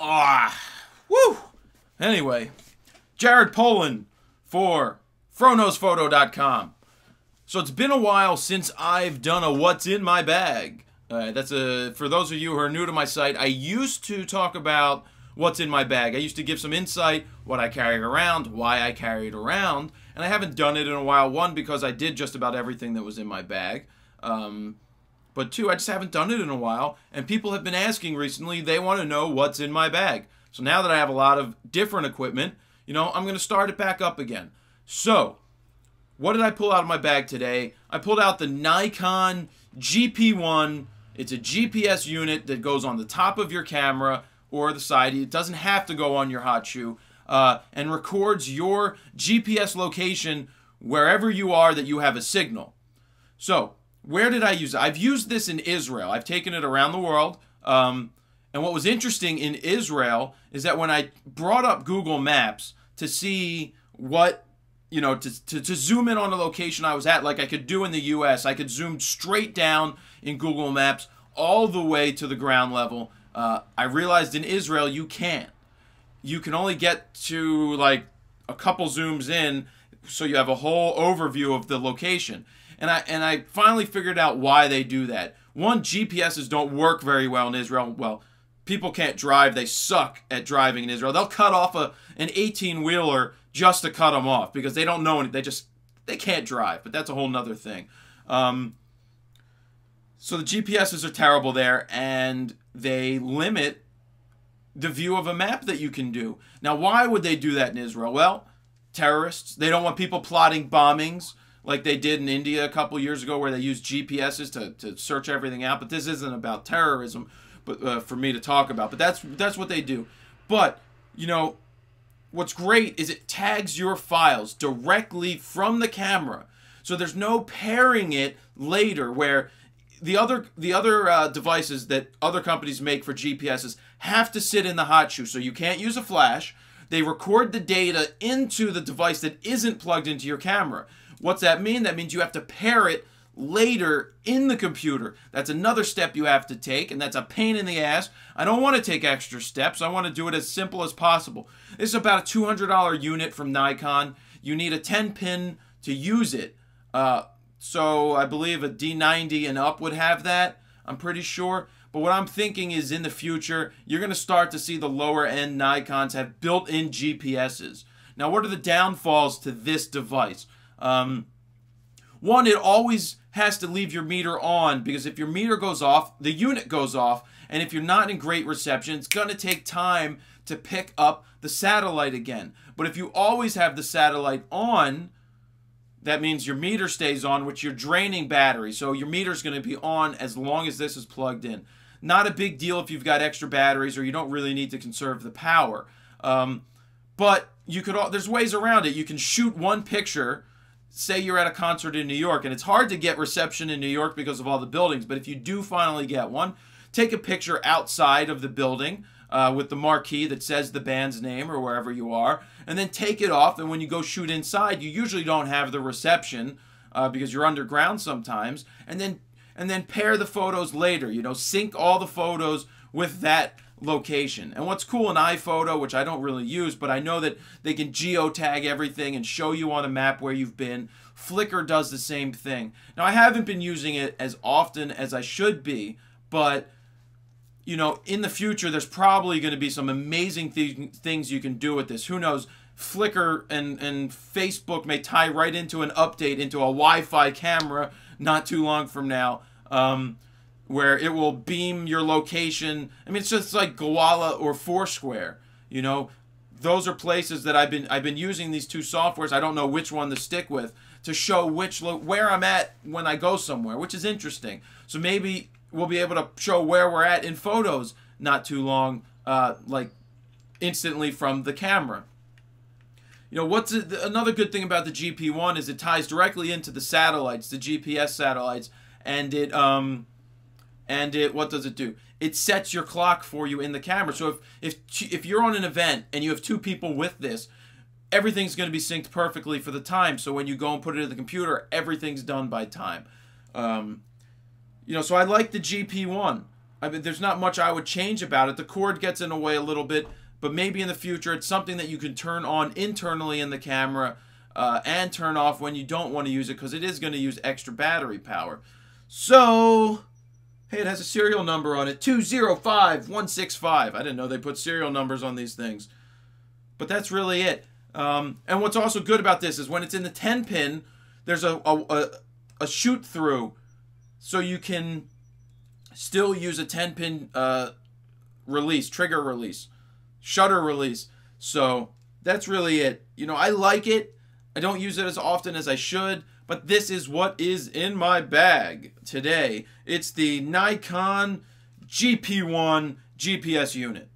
Ah, woo! Anyway, Jared Poland for FroKnowsPhoto.com. So it's been a while since I've done a What's in My Bag. For those of you who are new to my site, I used to talk about what's in my bag. I used to give some insight, what I carry around, why I carry it around, and I haven't done it in a while. One, because I did just about everything that was in my bag. But two, I just haven't done it in a while, and people have been asking recently, they want to know what's in my bag. So now that I have a lot of different equipment, you know, I'm going to start it back up again. So, what did I pull out of my bag today? I pulled out the Nikon GP1. It's a GPS unit that goes on the top of your camera or the side. It doesn't have to go on your hot shoe, and records your GPS location wherever you are that you have a signal. So, where did I use it? I've used this in Israel. I've taken it around the world. And what was interesting in Israel is that when I brought up Google Maps to see what, you know, to zoom in on the location I was at, like I could do in the US, I could zoom straight down in Google Maps all the way to the ground level. I realized in Israel you can't. You can only get to like a couple zooms in, so you have a whole overview of the location. And I finally figured out why they do that. One, GPSs don't work very well in Israel. Well, people can't drive. They suck at driving in Israel. They'll cut off an 18-wheeler just to cut them off because they don't know anything. They can't drive. But that's a whole nother thing. So the GPSs are terrible there, and they limit the view of a map that you can do. Now, why would they do that in Israel? Well, terrorists. They don't want people plotting bombings like they did in India a couple years ago, where they used GPSs to search everything out. But this isn't about terrorism, but for me to talk about. But that's what they do. But you know, what's great is it tags your files directly from the camera, so there's no pairing it later, where the other devices that other companies make for GPSs have to sit in the hot shoe, so you can't use a flash. They record the data into the device that isn't plugged into your camera. What's that mean? That means you have to pair it later in the computer. That's another step you have to take, and that's a pain in the ass. I don't want to take extra steps. I want to do it as simple as possible. This is about a $200 unit from Nikon. You need a 10-pin to use it. So I believe a D90 and up would have that. I'm pretty sure. But what I'm thinking is in the future, you're going to start to see the lower-end Nikons have built-in GPSs. Now, what are the downfalls to this device? One, it always has to leave your meter on, because if your meter goes off, the unit goes off, and if you're not in great reception, it's going to take time to pick up the satellite again. But if you always have the satellite on, that means your meter stays on, which you're draining battery. So your meter's going to be on as long as this is plugged in. Not a big deal if you've got extra batteries or you don't really need to conserve the power. But you could, there's ways around it. You can shoot one picture. Say you're at a concert in New York, and it's hard to get reception in New York because of all the buildings, but if you do finally get one, take a picture outside of the building with the marquee that says the band's name or wherever you are, and then take it off, and when you go shoot inside, you usually don't have the reception because you're underground sometimes, and then pair the photos later, you know, sync all the photos with that location. And what's cool in iPhoto, which I don't really use, but I know that they can geotag everything and show you on a map where you've been. Flickr does the same thing. Now, I haven't been using it as often as I should be, but you know, in the future, there's probably going to be some amazing things you can do with this. Who knows? Flickr and Facebook may tie right into an update into a Wi-Fi camera not too long from now, where it will beam your location. I mean, it's just like Gowalla or Foursquare. You know, those are places that I've been using these two softwares. I don't know which one to stick with to show where I'm at when I go somewhere, which is interesting. So maybe we'll be able to show where we're at in photos not too long, like instantly from the camera. You know, another good thing about the GP1 is it ties directly into the satellites, the GPS satellites, and what does it do? It sets your clock for you in the camera. So if you're on an event and you have two people with this, everything's going to be synced perfectly for the time. So when you go and put it in the computer, everything's done by time. You know, so I like the GP1. I mean, there's not much I would change about it. The cord gets in the way a little bit, but maybe in the future it's something that you can turn on internally in the camera and turn off when you don't want to use it, because it is going to use extra battery power. So, hey, it has a serial number on it, 205165. I didn't know they put serial numbers on these things. But that's really it. And what's also good about this is when it's in the 10-pin, there's a shoot-through, so you can still use a 10-pin release, trigger release, shutter release. So that's really it. You know, I like it. I don't use it as often as I should, but this is what is in my bag today. It's the Nikon GP1 GPS unit.